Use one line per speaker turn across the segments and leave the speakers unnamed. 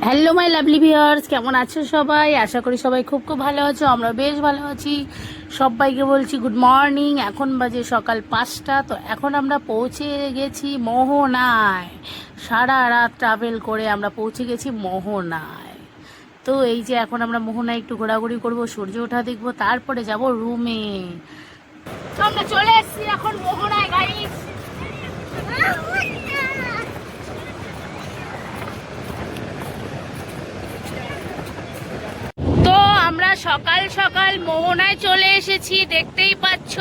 Hello my lovely viewers, কেমন আছো সবাই? আশা করি সবাই খুব খুব ভালো আছো। আমরা বেশ ভালো আছি। সবাইকে বলছি গুড মর্নিং। এখন বাজে সকাল 5টা। তো এখন আমরা পৌঁছে গেছি মোহনায়। সারা রাত ট্রাভেল করে আমরা পৌঁছে গেছি মোহনায়। তো এই যে এখন আমরা মোহনায় একটু ঘোরাঘুরি করব, সূর্য ওঠা দেখবো, তারপরে যাব রুমে। তো আমরা চলে এসেছি এখন মোহনায় গাইস। তো আমরা সকাল সকাল মোহনায় চলে এসেছি, দেখতেই পাচ্ছ।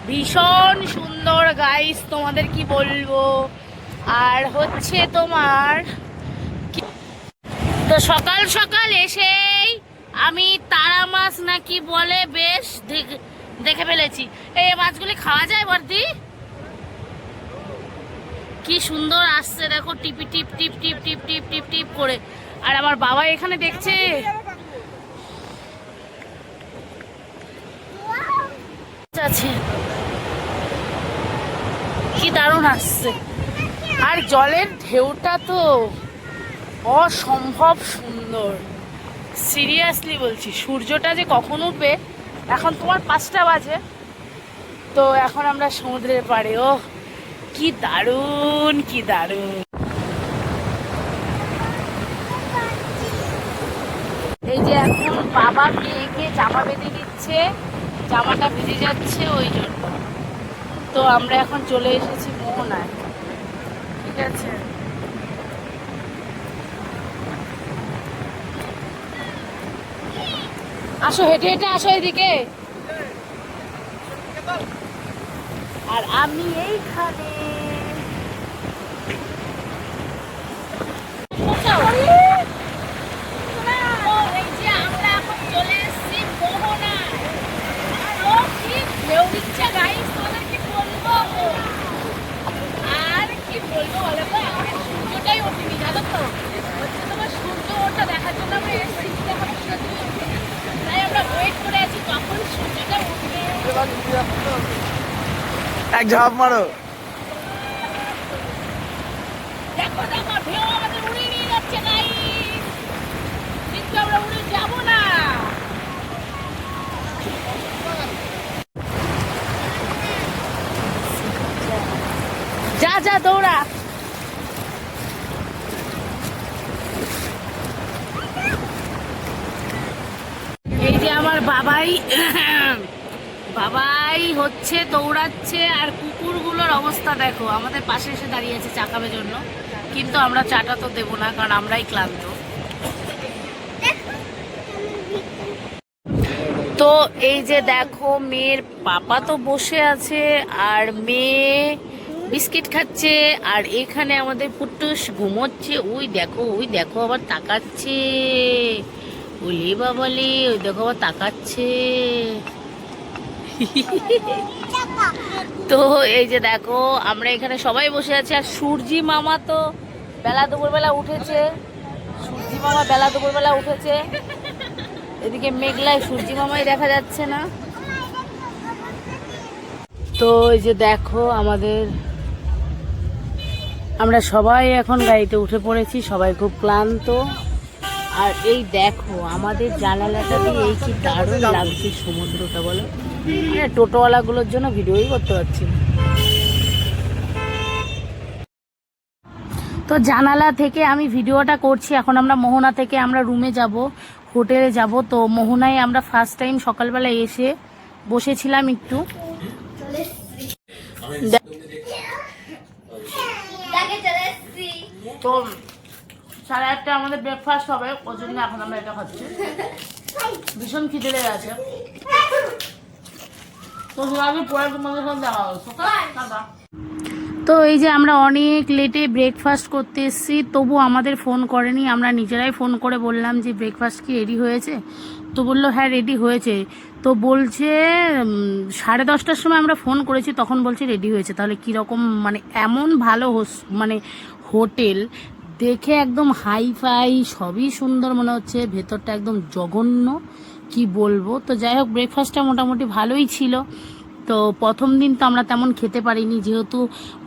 ভীষণ সুন্দর গাইস, তোমাদের কি বলবো। আর হচ্ছে তোমার তো সকাল সকাল এসেই আমি তারা মাছ নাকি বলে বেশ দেখে ফেলেছি। এই মাছগুলি খাওয়া যায় বর্দি? কি সুন্দর আসছে দেখো, টিপি টিপ টিপ টিপ টিপ টিপ টিপ টিপ করে। আর আমার বাবা এখানে দেখছে। আছে কি দারুণ আসছে। আর জলের ঢেউটা তো অসম্ভব সুন্দর। সিরিয়াসলি বলছি, সূর্যটা যে কখন উঠবে। এখন তোমার 5টা বাজে। তো এখন আমরা সমুদ্রের পাড়ে। ও কি দারুণ, কি দারুণ। এই যে এখন বাবা মেয়েকে জামা বেঁধে দিচ্ছে, জামাটা ভিজে যাচ্ছে ওই জন্য। তো আমরা এখন চলে এসেছি মোহনায়। ঠিক আছে, আসো হেঁটে হেঁটে আসো এদিকে। আর আমি এইখানে
এক ঝাঁপ মারো।
দেখো দেখো, ঢেউ আমাদের উড়িয়ে নিয়ে যাচ্ছে গাইস, কিন্তু আমরা উড়ে যাবো না। যা যা দৌড়া। এই যে আমার বাবাই বাবাই হচ্ছে দৌড়াচ্ছে। আর কুকুরগুলোর অবস্থা দেখো, আমাদের পাশে এসে দাঁড়িয়ে আছে চা খাবার জন্য, কিন্তু আমরা চাটা তো দেবো না, কারণ আমরাই ক্লান্ত। তো এই যে দেখো, মেয়ের পাপা তো বসে আছে আর মেয়ে বিস্কিট খাচ্ছে। আর এখানে আমাদের পুটুস ঘুমোচ্ছে। ওই দেখো, ওই দেখো আবার তাকাচ্ছে। ওলে বাবালে, ওই দেখো আবার তাকাচ্ছে। তো এই যে দেখো, আমরা এখানে সবাই বসে আছি। আর সূর্যি মামা তো বেলা দুপুরবেলা উঠেছে। সূর্যি মামা বেলা দুপুরবেলা উঠেছে। এদিকে মেঘলায় সূর্যি মামাই দেখা যাচ্ছে না। তো এই যে দেখো, আমরা সবাই এখন গাড়িতে উঠে পড়েছি, সবাই খুব ক্লান্ত। আর এই দেখো, আমাদের জানালাটা দিয়ে এই কি দারুণ লাগছে সমুদ্রটা, বলো। মানে টোটোওয়ালাগুলোর জন্য ভিডিওই করতে পারছি না। তো জানালা থেকে আমি ভিডিওটা করছি। এখন আমরা মোহনা থেকে আমরা রুমে যাব, হোটেলে যাব। তো মোহনায় আমরা ফার্স্ট টাইম সকালবেলা এসে বসেছিলাম একটু। তো 8:30 আমাদের ব্রেকফাস্ট হবে, ওই জন্য এখন আমরা এটা খাচ্ছি। ভীষণ খিদে লেগে আছে। তো পরে তোমাদের সাথে দেখা হচ্ছে। তো এই যে আমরা অনেক লেটে ব্রেকফাস্ট করতে এসেছি, তবু আমাদের ফোন করেনি। আমরা নিজেরাই ফোন করে বললাম যে ব্রেকফাস্ট কি রেডি হয়েছে? তো বললো হ্যাঁ রেডি হয়েছে। তো বলছে 10:30টার সময় আমরা ফোন করেছি, তখন বলছে রেডি হয়েছে। তাহলে কীরকম, মানে এমন ভালো মানে হোটেল দেখে একদম হাই ফাই, সবই সুন্দর মনে হচ্ছে, ভেতরটা একদম জঘন্য, কি বলবো। তো যাই হোক, ব্রেকফাস্টটা মোটামুটি ভালোই ছিল। তো প্রথম দিন তো আমরা তেমন খেতে পারিনি, যেহেতু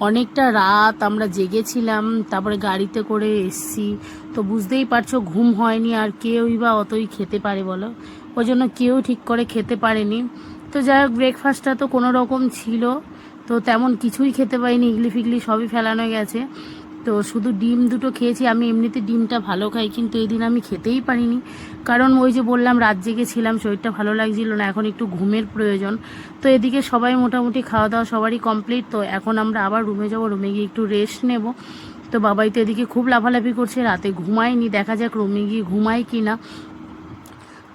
অনেকটা রাত আমরা জেগেছিলাম, তারপরে গাড়িতে করে এসছি, তো বুঝতেই পারছো ঘুম হয়নি, আর কেউই বা অতই খেতে পারে বলো, ওই জন্য কেউ ঠিক করে খেতে পারেনি। তো যাই হোক, ব্রেকফাস্টটা তো কোনো রকম ছিল, তো তেমন কিছুই খেতে পারিনি, ইগলি ফিগলি সবই ফেলানো গেছে। তো শুধু ডিম দুটো খেয়েছি, আমি এমনিতে ডিমটা ভালো খাই, কিন্তু এই দিন আমি খেতেই পারিনি, কারণ ওই যে বললাম রাত জেগেছিলাম, শরীরটা ভালো লাগছিল না, এখন একটু ঘুমের প্রয়োজন। তো এদিকে সবাই মোটামুটি খাওয়া দাওয়া সবারই কমপ্লিট, তো এখন আমরা আবার রুমে যাবো, রুমে গিয়ে একটু রেস্ট নেব। তো বাবাই তো এদিকে খুব লাফালাফি করছে, রাতে ঘুমায়নি, দেখা যাক রুমে গিয়ে ঘুমায় কি না।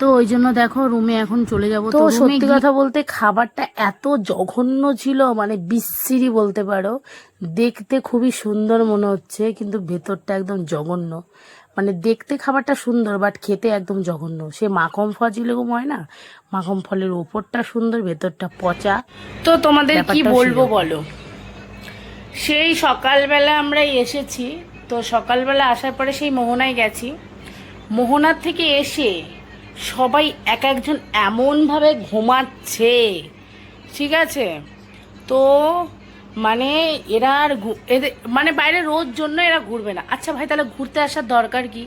তো ওই জন্য দেখো রুমে এখন চলে যাব। তো সত্যি কথা বলতে খাবারটা এত জঘন্য ছিল, মানে বিশ্রী বলতে পারো, দেখতে খুবই সুন্দর মনে হচ্ছে কিন্তু ভেতরটা একদম জঘন্য। মানে দেখতে খাবারটা সুন্দর, বাট খেতে একদম জঘন্য। সে মাখন ফল যেরকম হয় না, মাখন ফলের ওপরটা সুন্দর, ভেতরটা পচা। তো তোমাদের কি বলবো বলো, সেই সকালবেলা আমরা এসেছি, তো সকালবেলা আসার পরে সেই মোহনায় গেছি, মোহনার থেকে এসে সবাই এক একজন এমনভাবে ঘুমাচ্ছে, ঠিক আছে। তো মানে এরা আর এদের মানে বাইরে রোদ জন্য এরা ঘুরবে না। আচ্ছা ভাই, তাহলে ঘুরতে আসার দরকার কি?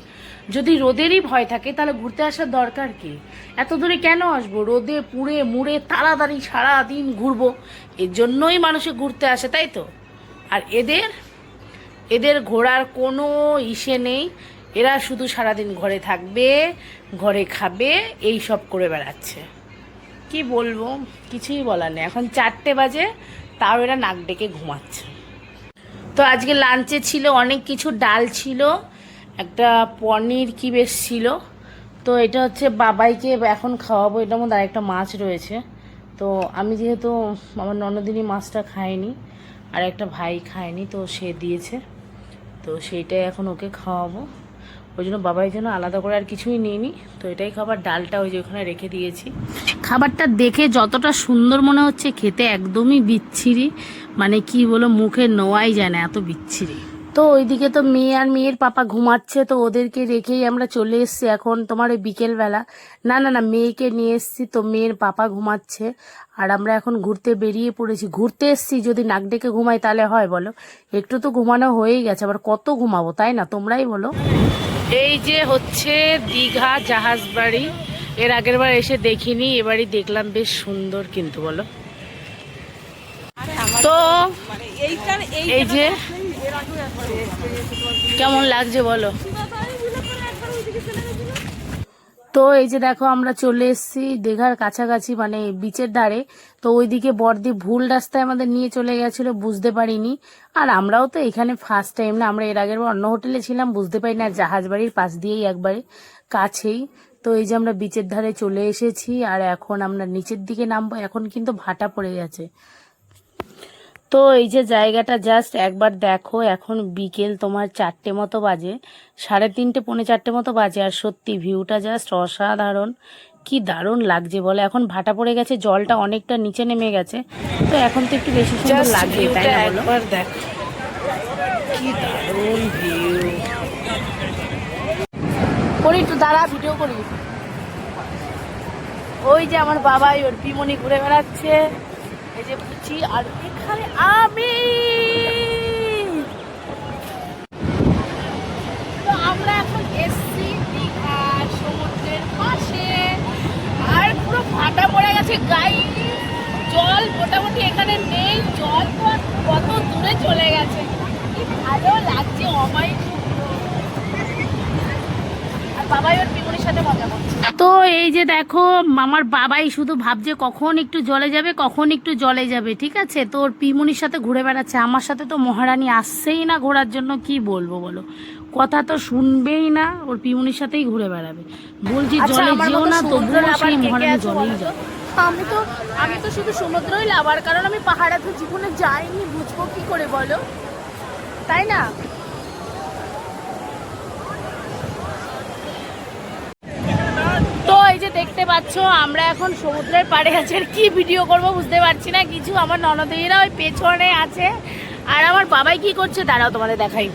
যদি রোদেরই ভয় থাকে তাহলে ঘুরতে আসার দরকার কি? এত দূরে কেন আসবো? রোদে পুড়ে মুড়ে তাড়াতাড়ি সারাদিন ঘুরবো, এর জন্যই মানুষে ঘুরতে আসে, তাই তো। আর এদের এদের ঘোরার কোনো ইসে নেই, এরা শুধু সারাদিন ঘরে থাকবে, ঘরে খাবে, এই সব করে বেড়াচ্ছে। কি বলবো, কিছুই বলার নেই। এখন 4টে বাজে, তাও এরা নাক ডেকে ঘুমাচ্ছে। তো আজকে লাঞ্চে ছিল অনেক কিছু, ডাল ছিল, একটা পনির কি বেশ ছিল, তো এটা হচ্ছে বাবাইকে এখন খাওয়াবো, এটার মধ্যে আরেকটা মাছ রয়েছে। তো আমি যেহেতু আমার ননদিনী মাছটা খায়নি, আর একটা ভাই খায়নি, তো সে দিয়েছে, তো সেইটাই এখন ওকে খাওয়াবো। ওই জন্য বাবার জন্য আলাদা করে আর কিছুই নিইনি, তো এটাই খাবার। ডালটা ওই যে ওখানে রেখে দিয়েছি। খাবারটা দেখে যতটা সুন্দর মনে হচ্ছে, খেতে একদমই বিচ্ছিরি, মানে কি বলো, মুখে নোয়াই যায় না, এত বিচ্ছিরি। তো ওইদিকে তো মেয়ে আর মেয়ের পাপা ঘুমাচ্ছে, তো ওদেরকে রেখেই আমরা চলে এসেছি এখন তোমার ওই বিকেলবেলা। না না না, মেয়েকে নিয়ে এসেছি, তো মেয়ের পাপা ঘুমাচ্ছে, আর আমরা এখন ঘুরতে বেরিয়ে পড়েছি। ঘুরতে এসেছি, যদি নাক ডেকে ঘুমাই তাহলে হয় বলো? একটু তো ঘুমানো হয়েই গেছে, আবার কত ঘুমাবো, তাই না? তোমরাই বলো। এই যে হচ্ছে দীঘা জাহাজ বাড়ি, এর আগের বার এসে দেখিনি, এবারই দেখলাম, বেশ সুন্দর কিন্তু বলো। তো এই যে কেমন লাগছে বলো। তো এই যে দেখো আমরা চলে এসেছি দীঘার কাছাকাছি, মানে বিচের ধারে। তো ওইদিকে বড়দি ভুল রাস্তায় আমাদের নিয়ে চলে গেছিল, বুঝতে পারিনি। আর আমরাও তো এখানে ফার্স্ট টাইম না, আমরা এর আগের অন্য হোটেলে ছিলাম, বুঝতে পারি না। জাহাজ বাড়ির পাশ দিয়েই একবারে কাছেই। তো এই যে আমরা বিচের ধারে চলে এসেছি, আর এখন আমরা নিচের দিকে নামবো। এখন কিন্তু ভাটা পড়ে গেছে। তো এই যে জায়গাটা জাস্ট একবার দেখো, এখন বিকেল তোমার 4টে মতো বাজে, 3:30 পৌনে 4টে মতো বাজে, আর সত্যি ভিউটা জাস্ট অসাধারণ, কি দারুণ লাগছে বলে। এখন ভাটা পড়ে গেছে, জলটা অনেকটা নিচে নেমে গেছে, তো এখন তো একটু বেশি সুন্দর লাগবে, তাই না বলো? একবার দেখো কি দারুণ ভিউ। করি একটু দাঁড়া, ভিডিও করি। ওই যে আমার বাবাই ওর পিমনি ঘুরে বেড়াচ্ছে, এই যে বুঝি, আর এখানে আমি। তো আমরা এখন এসছি দীঘা সমুদ্রের পাশে, আর পুরো ফাটা পড়ে গেছে গায়ে, জল মোটামুটি এখানে নেই, জল তো কত দূরে চলে গেছে, কি ভালো লাগছে, অমায়িক সুন্দর। আর বাবাই ওর পিমনির সাথে মজা করছে। তো এই যে দেখো আমার বাবাই শুধু ভাবছে কখন একটু জলে যাবে, কখন একটু জলে যাবে, ঠিক আছে। তো ওর পিমনির সাথে ঘুরে বেড়াচ্ছে, আমার সাথে তো মহারানী আসছেই না ঘোরার জন্য, কি বলবো বলো, কথা তো শুনবেই না, ওর পিমনির সাথেই ঘুরে বেড়াবে। বলছি জলে যেও না, তবুও সেই মহারানী জলেই যাবে। আমি তো শুধু সমুদ্রই লাভার, কারণ আমি পাহাড়ে তো জীবনে যাইনি, বুঝবো কি করে বলো, তাই না? তো এই যে দেখতে পাচ্ছ আমরা এখন সমুদ্রের পাড়ে আছি, আর কি ভিডিও করব বুঝতে পারছি না কিছু। আমার ননদিনীরা ওই পেছনে আছে, আর আমার বাবাই কি করছে দাঁড়াও তোমাদের দেখাই।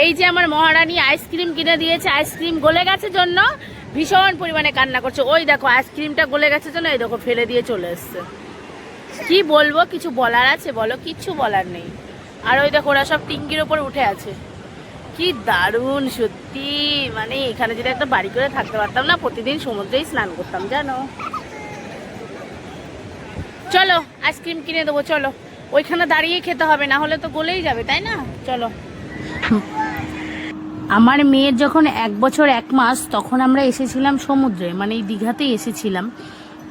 এই যে আমার মহারানী আইসক্রিম কিনে দিয়েছে, আইসক্রিম গলে গেছে জন্য ভীষণ পরিমাণে কান্না করছে। ওই দেখো আইসক্রিমটা গলে গেছে জন্য, এই দেখো ফেলে দিয়ে চলে এসছে। কি বলবো, কিছু বলার আছে বলো? কিচ্ছু বলার নেই। আর ওই দেখো ওরা সব টিঙ্কির ওপর উঠে আছে, কি দারুণ সত্যি। মানে এখানে যদি একটা বাড়ি করে থাকতে পারতাম না, প্রতিদিন সমুদ্রেই স্নান করতাম জানো। চলো আইসক্রিম কিনে দেবো, চলো। ওইখানে দাঁড়িয়ে খেতে হবে, না হলে তো গলেই যাবে, তাই না? চলো। আমার মেয়ের যখন 1 বছর 1 মাস তখন আমরা এসেছিলাম সমুদ্রে, মানে এই দীঘাতেই এসেছিলাম।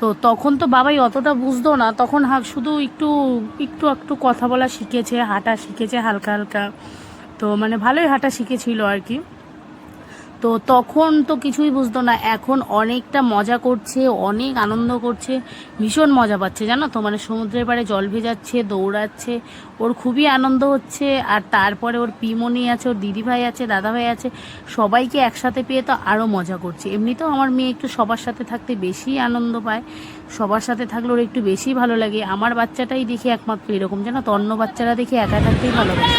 তো তখন তো বাবাই অতটা বুঝতো না, তখন শুধু একটু একটু একটু কথা বলা শিখেছে, হাঁটা শিখেছে হালকা হালকা। তো মানে ভালোই হাঁটা শিখেছিল আর কি। তো তখন তো কিছুই বুঝতো না, এখন অনেকটা মজা করছে, অনেক আনন্দ করছে, ভীষণ মজা পাচ্ছে জানো তো। মানে সমুদ্রের পাড়ে জল ভেজাচ্ছে, দৌড়াচ্ছে, ওর খুবই আনন্দ হচ্ছে। আর তারপরে ওর পিমনি আছে, ওর দিদিভাই আছে, দাদাভাই আছে, সবাইকে একসাথে পেয়ে তো আরও মজা করছে। এমনিতেও আমার মেয়ে একটু সবার সাথে থাকতে বেশি আনন্দ পায়, সবার সাথে থাকলে ওর একটু বেশি ভালো লাগে। আমার বাচ্চাটাই দেখি একমাত্র এরকম জানো তো, অন্য বাচ্চারা দেখি একা থাকতেই ভালোবাসে।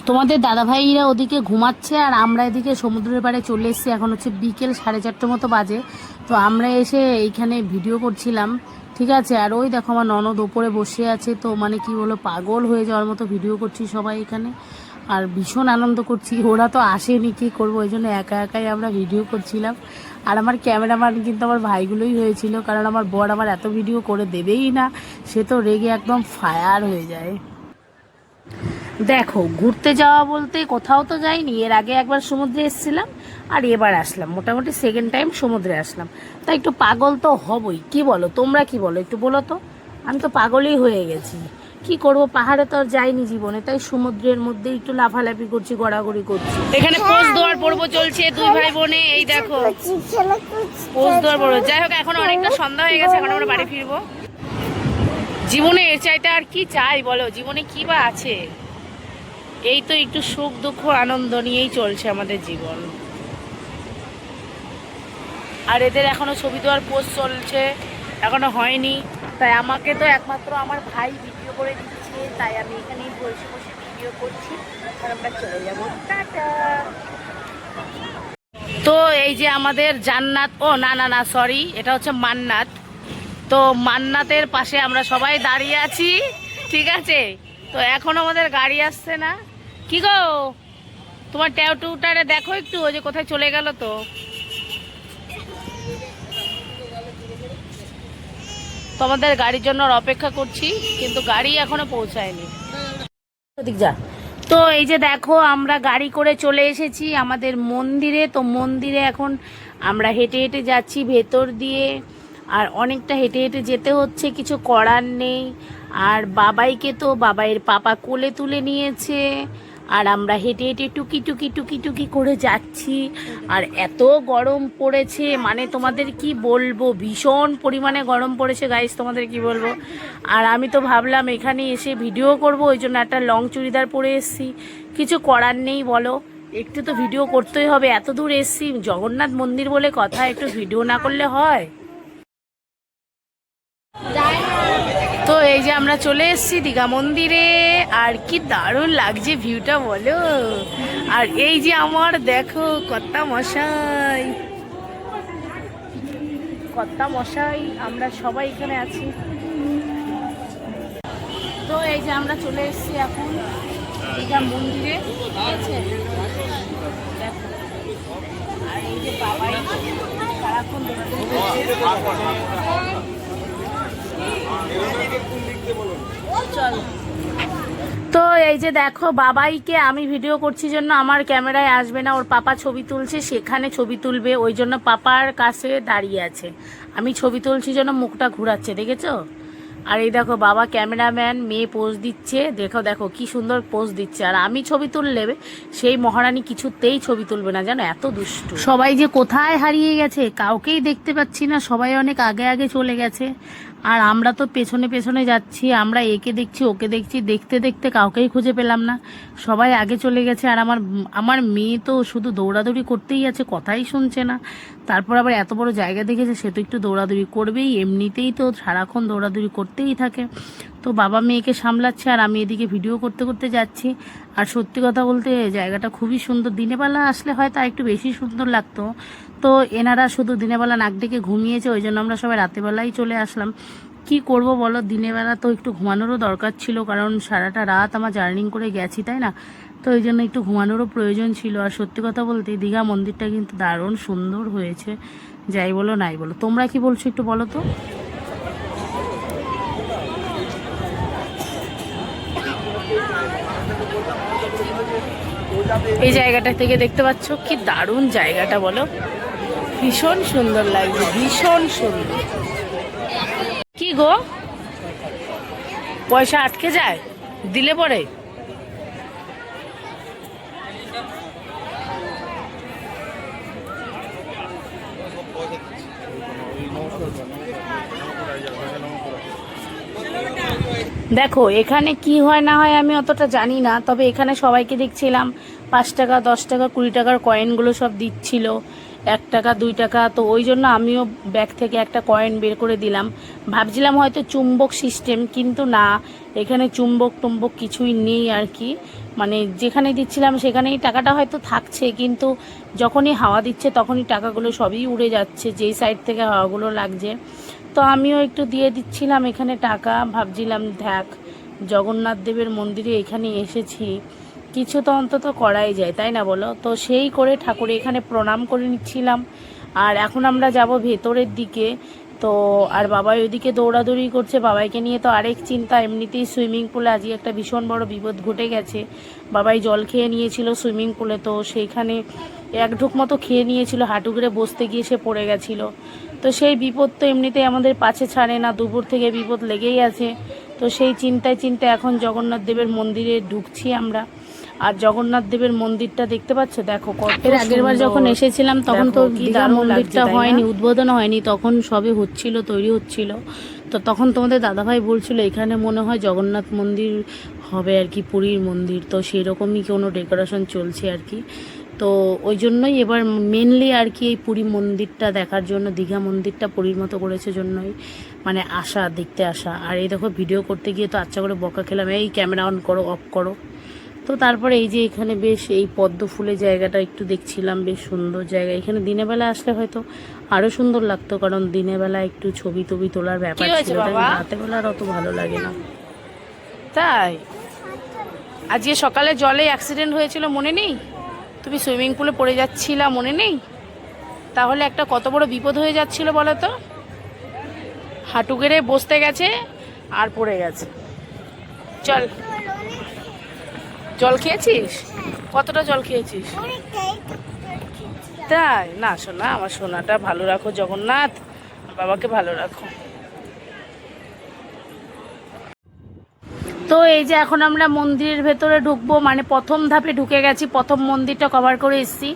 তোমাদের দাদাভাইরা ওদিকে ঘুমাচ্ছে আর আমরা এদিকে সমুদ্রের পাড়ে চলে এসেছি। এখন হচ্ছে বিকেল 4:30 মতো বাজে। তো আমরা এসে এইখানে ভিডিও করছিলাম, ঠিক আছে। আর ওই দেখো আমার ননদ ওপরে বসে আছে, তো মানে কি বলো, পাগল হয়ে যাওয়ার মতো ভিডিও করছি সবাই এখানে। আর ভীষণ আনন্দ করছি, ওরা তো আসেনি, কী করবো, ওই জন্য একা একাই আমরা ভিডিও করছিলাম। আর আমার ক্যামেরাম্যান কিন্তু আমার ভাইগুলোই হয়েছিল, কারণ আমার বর আমার এত ভিডিও করে দেবেই না, সে তো রেগে একদম ফায়ার হয়ে যায়। দেখো ঘুরতে যাওয়া বলতে কোথাও তো যাইনি, এর আগে একবার সমুদ্রে এসেছিলাম আর এবার আসলাম, মোটামুটি সেকেন্ড টাইম সমুদ্রে আসলাম। তাই একটু পাগল তো হবই, কি বলো তোমরা, কি বলো একটু বলো তো। আমি তো পাগলই হয়ে গেছি, কি করব, পাহাড়ে তো আর যাইনি জীবনে, তাই সমুদ্রের মধ্যে একটু লাফালাফি করছি, গড়াগড়ি করছি। এখানে পোজ দেওয়ার পর্ব চলছে, দুই ভাই বোনে, এই দেখো পোজ দেওয়ার পর্ব। যাই হোক এখন অনেকটা সন্ধ্যা হয়ে গেছে, এখন আমরা বাড়ি ফিরবো। জীবনে এর চাইতে আর কি চাই বলো, জীবনে কি বা আছে? এই তো একটু সুখ দুঃখ আনন্দ নিয়েই চলছে আমাদের জীবন। আর এদের এখনো ছবি দেওয়ার পোস্ট চলছে, এখনো হয়নি। তাই আমাকে তো একমাত্র আমার ভাই ভিডিও করে দিচ্ছে, তাই আমি এখানেই বসে বসে ভিডিও করছি। আর আমরা চলে যাবো, টাটা। তো এই যে আমাদের জান্নাত, ও না না না সরি, এটা হচ্ছে মান্নাত। তো মান্নাতের পাশে আমরা সবাই দাঁড়িয়ে আছি, ঠিক আছে। তো এখন আমাদের গাড়ি আসছে না। কি গো, তোমার ট্যাটুটারে দেখো একটু, ওই যে কোথায় চলে গেল। তো তোমাদের গাড়ির জন্য অপেক্ষা করছি, কিন্তু গাড়ি এখনো পৌঁছায়নি। যা। তো এই যে দেখো আমরা গাড়ি করে চলে এসেছি আমাদের মন্দিরে। তো মন্দিরে এখন আমরা হেঁটে হেঁটে যাচ্ছি ভেতর দিয়ে, আর অনেকটা হেঁটে হেঁটে যেতে হচ্ছে, কিছু করার নেই। আর বাবাইকে তো বাবাইয়ের পাপা কোলে তুলে নিয়েছে, আর আমরা হেঁটে হেঁটে টুকি টুকি টুকি টুকি করে যাচ্ছি। আর এত গরম পড়েছে, মানে তোমাদের কি বলবো, ভীষণ পরিমাণে গরম পড়েছে গাইস, তোমাদের কি বলবো। আর আমি তো ভাবলাম এখানে এসে ভিডিও করব, ওই জন্য একটা লং চুড়িদার পরে এসেছি। কিছু করার নেই বলো, একটু তো ভিডিও করতেই হবে, এত দূর এসেছি, জগন্নাথ মন্দির বলে কথা, একটু ভিডিও না করলে হয়? তো এই যে আমরা চলে এসেছি দীঘা মন্দিরে, আর কি দারুণ লাগছে ভিউটা বলো। আর এই যে আমার দেখো কর্তা মশাই, কর্তা মশাই, আমরা সবাই এখানে আছি। তো এই যে আমরা চলে এসেছি এখন দীঘা মন্দিরে, ঠিক আছে। দেখো, আর এই যে বাবাই সারাক্ষণ চল। তো এই যে দেখো বাবাইকে আমি ভিডিও করছি জন্য আমার ক্যামেরায় আসবে না, ওর পাপা ছবি তুলছে, সেখানে ছবি তুলবে, ওই জন্য পাপার কাছে দাঁড়িয়ে আছে। আমি ছবি তুলছি জন্য মুখটা ঘুরাচ্ছে, দেখেছো। আর এই দেখো বাবা ক্যামেরাম্যান, মেয়ে পোজ দিচ্ছে, দেখো দেখো কি সুন্দর পোজ দিচ্ছে। আর আমি ছবি তুললে সেই মহারানী কিছুতেই ছবি তুলবে না জানো, এত দুষ্টু। সবাই যে কোথায় হারিয়ে গেছে, কাউকেই দেখতে পাচ্ছি না, সবাই অনেক আগে আগে চলে গেছে। আর আমরা তো পেছনে পেছনে যাচ্ছি, আমরা একে দেখছি ওকে দেখছি, দেখতে দেখতে কাউকেই খুঁজে পেলাম না, সবাই আগে চলে গেছে। আর আমার আমার মেয়ে তো শুধু দৌড়াদৌড়ি করতেই আছে, কথাই শুনছে না। তারপর আবার এত বড় জায়গা দেখেছে, সে তো একটু দৌড়াদৌড়ি করবেই, এমনিতেই তো সারাক্ষণ দৌড়াদৌড়ি করতেই থাকে। তো বাবা মেয়েকে সামলাচ্ছে আর আমি এদিকে ভিডিও করতে করতে যাচ্ছি। আর সত্যি কথা বলতে জায়গাটা খুবই সুন্দর, দিনের বেলা আসলে হয়তো একটু বেশি সুন্দর লাগতো। তো এনারা শুধু দিনের বেলা নাক ডেকে ঘুমিয়েছে, ওই জন্য আমরা সবাই রাতেরবেলাই চলে আসলাম। কি করব বলো, দিনের বেলা তো একটু ঘুমানোরও দরকার ছিল, কারণ সারাটা রাত আমার জার্নিং করে গেছি, তাই না? তো ওই জন্য একটু ঘুমানোরও প্রয়োজন ছিল। আর সত্যি কথা বলতে দীঘা মন্দিরটা কিন্তু দারুণ সুন্দর হয়েছে, যাই বলো নাই বলো। তোমরা কি বলছো একটু বলো তো। এই জায়গাটা থেকে দেখতে পাচ্ছ কি দারুণ জায়গাটা, বলো ভীষণ সুন্দর লাগছে, ভীষণ সুন্দর। কি গো, পয়সা আটকে যায় দিলে পরে? দেখো এখানে কি হয় না হয় আমি অতটা জানি না, তবে এখানে সবাইকে দেখছিলাম 5 টাকা 10 টাকা 20 টাকার কয়েনগুলো সব দিচ্ছিল, 1 টাকা 2 টাকা। তো ওই জন্য আমিও ব্যাগ থেকে একটা কয়েন বের করে দিলাম, ভাবছিলাম হয়তো চুম্বক সিস্টেম, কিন্তু না, এখানে চুম্বক টুম্বক কিছুই নেই আর কি। মানে যেখানে দিচ্ছিলাম সেখানেই টাকাটা হয়তো থাকছে, কিন্তু যখনই হাওয়া দিচ্ছে তখনই টাকাগুলো সবই উড়ে যাচ্ছে, যেই সাইড থেকে হাওয়াগুলো লাগছে। তো আমিও একটু দিয়ে দিচ্ছিলাম এখানে টাকা, ভাবছিলাম দেখ জগন্নাথ দেবের মন্দিরে এখানে এসেছি, কিছু তো অন্তত করাই যায়, তাই না বলো? তো সেই করে ঠাকুরে এখানে প্রণাম করে নিচ্ছিলাম। আর এখন আমরা যাব ভেতরের দিকে। তো আর বাবাই ওইদিকে দৌড়াদৌড়ি করছে, বাবাইকে নিয়ে তো আরেক চিন্তা, এমনিতেই সুইমিং পুলে আজকে একটা ভীষণ বড় বিপদ ঘটে গেছে। বাবাই জল খেয়ে নিয়েছিল সুইমিং পুলে, তো সেইখানে 1 ঢুক মতো খেয়ে নিয়েছিল, হাঁটু গেড়ে বসতে গিয়ে সে পড়ে গেছিল। তো সেই বিপদ তো এমনিতেই আমাদের পাছে ছাড়ে না, দুপুর থেকে বিপদ লেগেই আছে। তো সেই চিন্তায় চিন্তায় এখন জগন্নাথ দেবের মন্দিরে ঢুকছি আমরা। আর জগন্নাথ দেবের মন্দিরটা দেখতে পাচ্ছ, দেখো এর আগের বার যখন এসেছিলাম তখন তো দীঘা মন্দিরটা হয়নি, উদ্বোধন হয়নি, তখন সবে হচ্ছিল, তৈরি হচ্ছিল। তো তখন তোমাদের দাদাভাই বলছিল এখানে মনে হয় জগন্নাথ মন্দির হবে আর কি, পুরীর মন্দির। তো সেই রকমই কোনো ডেকোরেশন চলছে আর কি। তো ওই জন্যই এবার মেনলি আর কি এই পুরী মন্দিরটা দেখার জন্য, দীঘা মন্দিরটা পুরীর মতো করেছে জন্যই মানে আসা, দেখতে আসা। আর এই দেখো ভিডিও করতে গিয়ে তো আচ্ছা করে বকা খেলাম, এই ক্যামেরা অন করো, অফ করো। তো তারপরে এই যে এখানে বেশ এই পদ্ম ফুলের জায়গাটা একটু দেখছিলাম, বেশ সুন্দর জায়গা। এখানে দিনের বেলা আসলে হয়তো আরো সুন্দর লাগতো, কারণ দিনের বেলা একটু ছবি টবি তোলার ব্যাপার ছিল, রাতের বেলা আর অত ভালো লাগে না। তাই আজকে সকালে জলে অ্যাক্সিডেন্ট হয়েছিল মনে নেই? তুমি সুইমিং পুলে পড়ে যাচ্ছিলা মনে নেই? তাহলে একটা কত বড় বিপদ হয়ে যাচ্ছিল বলো তো, হাঁটু গেড়ে বসতে গেছে আর পড়ে গেছে। চল, জল খেয়েছিস? কতটা জল খেয়েছিস? তাই না? সোনা, আমার সোনাটা ভালো রাখো জগন্নাথ, বাবাকে ভালো রাখো। তো এই যে এখন আমরা মন্দিরের ভেতরে ঢুকবো, মানে প্রথম ধাপে ঢুকে গেছি, প্রথম মন্দিরটা কভার করে এসেছি।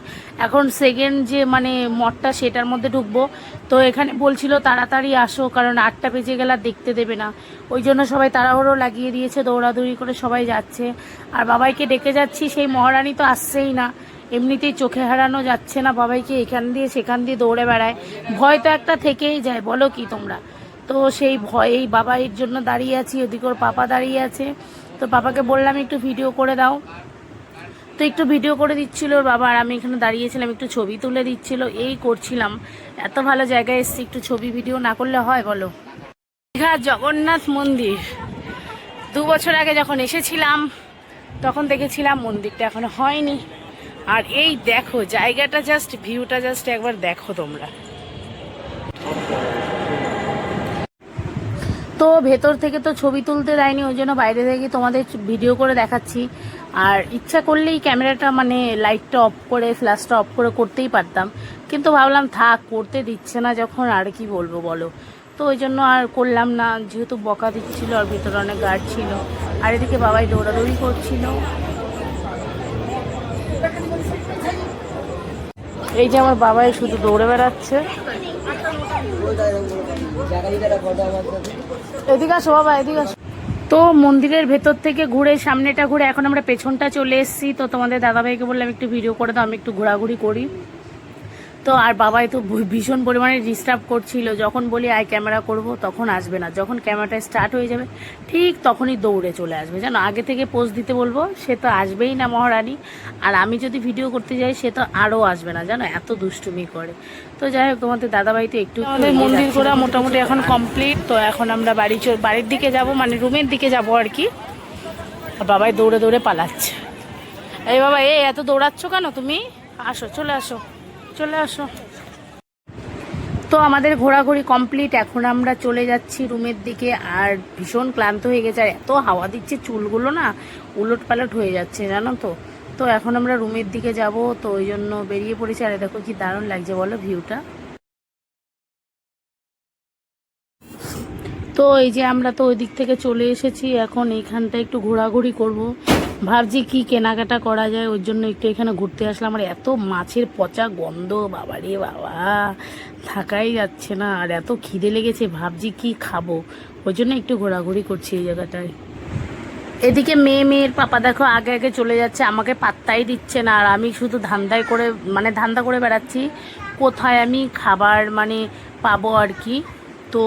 এখন সেকেন্ড যে মানে মঠটা সেটার মধ্যে ঢুকবো। তো এখানে বলছিল তাড়াতাড়ি আসো, কারণ 8টা বেজে গেলে আর দেখতে দেবে না, ওই জন্য সবাই তাড়াহুড়ো লাগিয়ে দিয়েছে, দৌড়াদৌড়ি করে সবাই যাচ্ছে। আর বাবাইকে ডেকে যাচ্ছি, সেই মহারানী তো আসছেই না, এমনিতেই চোখে হারানো যাচ্ছে না বাবাইকে, এখান দিয়ে সেখান দিয়ে দৌড়ে বেড়ায়, ভয় তো একটা থেকেই যায়, বলো কি তোমরা? তো সেই ভয়েই বাবার জন্য দাঁড়িয়ে আছি, ওদিকে ওর পাপা দাঁড়িয়ে আছে। তো পাপাকে বললাম একটু ভিডিও করে দাও, তো একটু ভিডিও করে দিচ্ছিল ওর বাবা, আর আমি এখানে দাঁড়িয়েছিলাম একটু ছবি তুলে দিচ্ছিল, এই করছিলাম। এত ভালো জায়গায় এসেছি, একটু ছবি ভিডিও না করলে হয় বলো? দীঘা জগন্নাথ মন্দির 2 বছর আগে যখন এসেছিলাম তখন দেখেছিলাম, মন্দিরটা এখনো হয়নি। আর এই দেখো জায়গাটা, জাস্ট ভিউটা জাস্ট একবার দেখো তোমরা। তো ভেতর থেকে তো ছবি তুলতে দেয়নি, ওই জন্য বাইরে থেকে তোমাদের ভিডিও করে দেখাচ্ছি। আর ইচ্ছা করলেই ক্যামেরাটা মানে লাইটটা অফ করে, ফ্ল্যাশটা অফ করে করতেই পারতাম, কিন্তু ভাবলাম থাক, করতে দিচ্ছে না যখন আর কি বলবো বলো। তো ওই জন্য আর করলাম না, যেহেতু বকা দিচ্ছিল আর ভিতরে অনেক গার্ড ছিল। আর এদিকে বাবাই দৌড়াদৌড়ি করছিল। এই যে আমার বাবাই শুধু দৌড়ে বেড়াচ্ছে। এদিকে আসো বাবা, এদিকে আসো। তো মন্দিরের ভেতর থেকে ঘুরে সামনেটা ঘুরে এখন আমরা পেছনটা চলে এসেছি। তো তোমাদের দাদাভাইকে বললাম একটু ভিডিও করে দাও, আমি একটু ঘোরাঘুরি করি। তো আর বাবাই তো ভীষণ পরিমাণে ডিস্টার্ব করছিল, যখন বলি আই ক্যামেরা করব তখন আসবে না, যখন ক্যামেরাটা স্টার্ট হয়ে যাবে ঠিক তখনই দৌড়ে চলে আসবে। জানো, আগে থেকে পোজ দিতে বলবো সে তো আসবেই না মহারানী, আর আমি যদি ভিডিও করতে যাই সে তো আরও আসবে না, জানো এত দুষ্টুমি করে। তো যাই হোক, তোমাদের দাদাভাই তো একটু মন্দির ঘোরা মোটামুটি এখন কমপ্লিট। তো এখন আমরা বাড়ির দিকে যাব, মানে রুমের দিকে যাব আর কি। বাবাই দৌড়ে দৌড়ে পালাচ্ছে। এই বাবা, এত দৌড়াচ্ছ কেন তুমি? আসো, চলে আসো, চলে আসো। তো আমাদের ঘোরাঘুরি কমপ্লিট, এখন আমরা চলে যাচ্ছি রুমের দিকে। আর ভীষণ ক্লান্ত হয়ে গেছে, আর এত হাওয়া দিচ্ছে চুলগুলো না উলট পালট হয়ে যাচ্ছে, জানো তো। তো এখন আমরা রুমের দিকে যাব, তো ওই জন্য বেরিয়ে পড়েছি। আর দেখো কি দারুণ লাগছে বলো ভিউটা। তো এই যে আমরা তো ওই দিক থেকে চলে এসেছি, এখন এইখানটা একটু ঘোরাঘুরি করব। ভাবছি কি কেনাকাটা করা যায়, ওর জন্য একটু এখানে ঘুরতে আসলাম। আর এত মাছের পচা গন্ধ, বাবারে বাবা, থাকাই যাচ্ছে না। আর এত খিদে লেগেছে, ভাবছি কি খাবো, ওই জন্য একটু ঘোরাঘুরি করছি এই জায়গাটায়। এদিকে মেয়ের পাপা দেখো আগে আগে চলে যাচ্ছে, আমাকে পাত্তাই দিচ্ছে না। আর আমি শুধু ধান্দা করে বেড়াচ্ছি কোথায় আমি খাবার পাবো আর কি। তো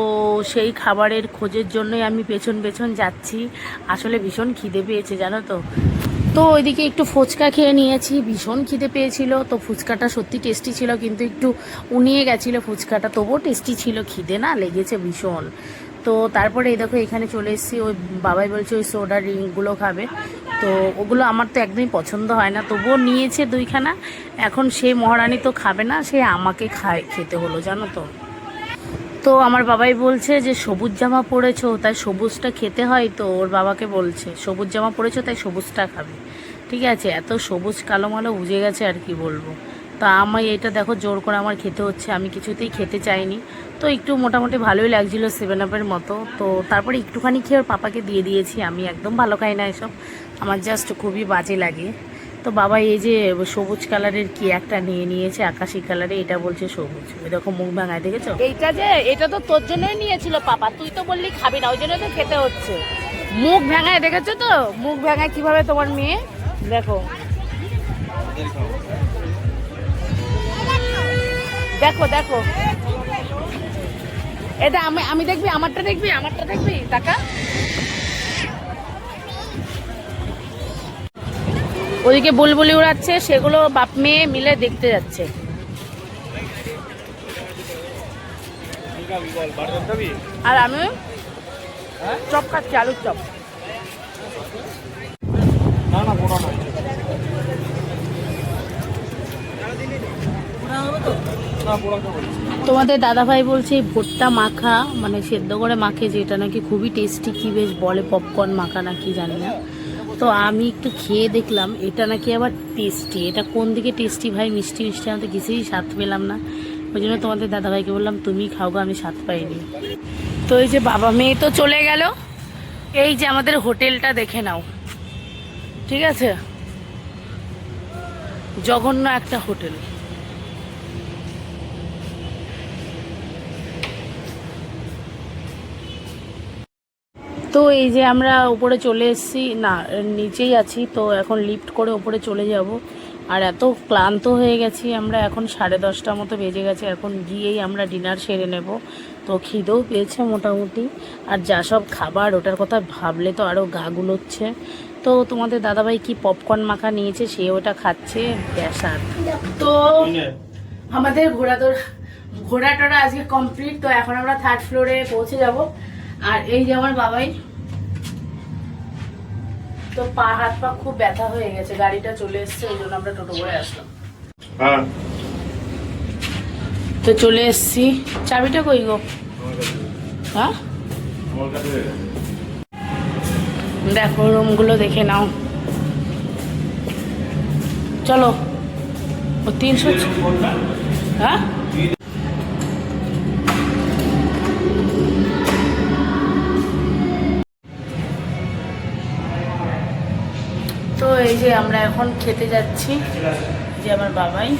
সেই খাবারের খোঁজের জন্যই আমি পেছন পেছন যাচ্ছি। আসলে ভীষণ খিদে পেয়েছে, জানো তো। তো ওইদিকে একটু ফুচকা খেয়ে নিয়েছি, ভীষণ খিদে পেয়েছিল। তো ফুচকাটা সত্যি টেস্টি ছিল, কিন্তু একটু উনিয়ে গেছিলো ফুচকাটা, তবুও টেস্টি ছিল, খিদে না লেগেছে ভীষণ। তো তারপরে এই দেখো এখানে চলে এসেছি। ওই বাবাই বলছে ওই সোডা ড্রিঙ্কগুলো খাবে, তো ওগুলো আমার তো একদমই পছন্দ হয় না, তবুও নিয়েছে দুইখানা। এখন সে মহারানী তো খাবে না, সে আমাকে খেতে হলো, জানো তো। তো আমার বাবাই বলছে যে সবুজ জামা পরেছো তাই সবুজটা খেতে হয়, তো ওর বাবাকে বলছে সবুজ জামা পরেছো তাই সবুজটা খাবে। ঠিক আছে, এত সবুজ কালো মালো বুঝে গেছে আর কি বলবো। তা আমি এটা দেখো জোর করে আমার খেতে হচ্ছে, আমি কিছুতেই খেতে চাইনি। তো একটু মোটামুটি ভালোই লাগছিলো, 7 আপের মতো। তো তারপরে একটুখানি খেয়ে ওর পাপাকে দিয়ে দিয়েছি। আমি একদম ভালো খাই না এসব, আমার জাস্ট খুবই বাজে লাগে। তো বাবা এই যে সবুজ কালারের কি একটা নিয়ে নিয়েছে, আকাশি কালারে, এটা বলছে সবুজ। এরকম মুখ ভাঙায়, দেখেছো? এটা তো তোর জন্যই নিয়েছিল পাপা, তুই তো বললি খাবি না, ওই জন্য তো খেতে হচ্ছে। মুখ ভাঙায়, দেখেছো তো মুখ ভাঙায় কিভাবে তোমার মেয়ে, দেখো দেখো দেখো। এটা আমি দেখবি, আমারটা দেখবি টাকা। ওদিকে বুলবুলি উড়াচ্ছে, সেগুলো বাপ মেয়ে মিলে দেখতে যাচ্ছে। আর আমি চপ খাচ্ছি, আলুর চপ। তোমাদের দাদাভাই বলছে ভুট্টা মাখা, সেদ্ধ করে মাখে, যেটা নাকি খুবই টেস্টি, কি বেশ বলে পপকর্ন মাখা না কি জানি না। তো আমি একটু খেয়ে দেখলাম, এটা নাকি আবার টেস্টি। এটা কোন দিকে টেস্টি ভাই, মিষ্টি মিষ্টি, আমি তো কিছুই স্বাদ পেলাম না। ওই জন্য তোমাদের দাদাভাইকে বললাম তুমি খাও গো, আমি স্বাদ পাইনি। তো এই যে বাবা মেয়ে তো চলে গেল। এই যে আমাদের হোটেলটা দেখে নাও, ঠিক আছে, জঘন্য একটা হোটেল। তো এই যে আমরা উপরে চলে এসেছি, না নিচেই আছি। তো এখন লিফট করে উপরে চলে যাব। আর এত ক্লান্ত হয়ে গেছি আমরা, এখন 10:30 মতো বেজে গেছে। এখন গিয়েই আমরা ডিনার সেরে নেব। তো খিদেও পেয়েছে মোটামুটি, আর যা সব খাবার, ওটার কথা ভাবলে তো আরও গা গুলোচ্ছে। তো তোমাদের দাদাভাই কি পপকর্ন মাখা নিয়েছে, সে ওটা খাচ্ছে, ব্যাসার। তো আমাদের ঘোরাটোরা আজকে কমপ্লিট। তো এখন আমরা 3rd ফ্লোরে পৌঁছে যাব। আর এই যে আমার বাবাই, তো হাত পা খুব ব্যথা হয়ে গেছে, গাড়িটা চলে এসছে, ওই জন্য আমরা টোটো করে আসলাম। তো চলে এসছি, চাবিটা কই গো? হ্যাঁ, দেখো রুমগুলো দেখে নাও। চলো, ও 300। হ্যাঁ, তো এই যে আমরা এখন খেতে যাচ্ছি, যে আমার বাবাই